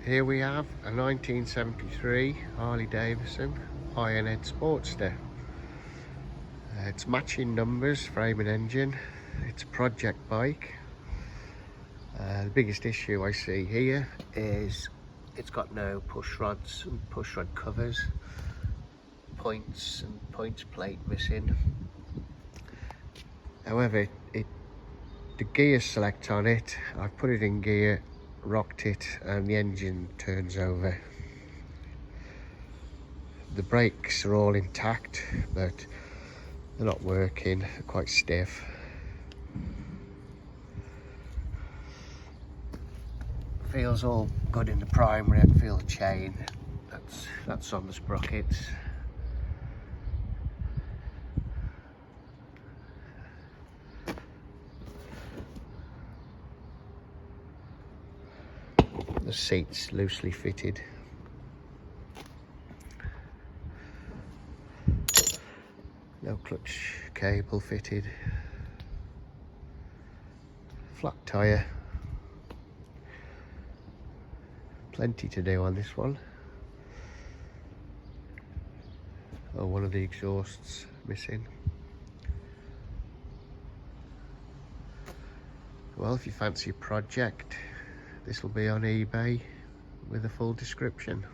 Here we have a 1973 Harley Davidson Ironhead Sportster. It's matching numbers, frame and engine. It's a project bike. The biggest issue I see here is it's got no push rods and push rod covers, points and points plate missing. However, the gear select on it, I've put it in gear, rocked it, and the engine turns over. The brakes are all intact, but they're not working, they're quite stiff. Feels all good in the primary. I can feel the chain, that's on the sprockets. The seat's loosely fitted. No clutch cable fitted. Flat tyre. Plenty to do on this one. Oh, one of the exhausts missing. Well, if you fancy a project, this will be on eBay with a full description.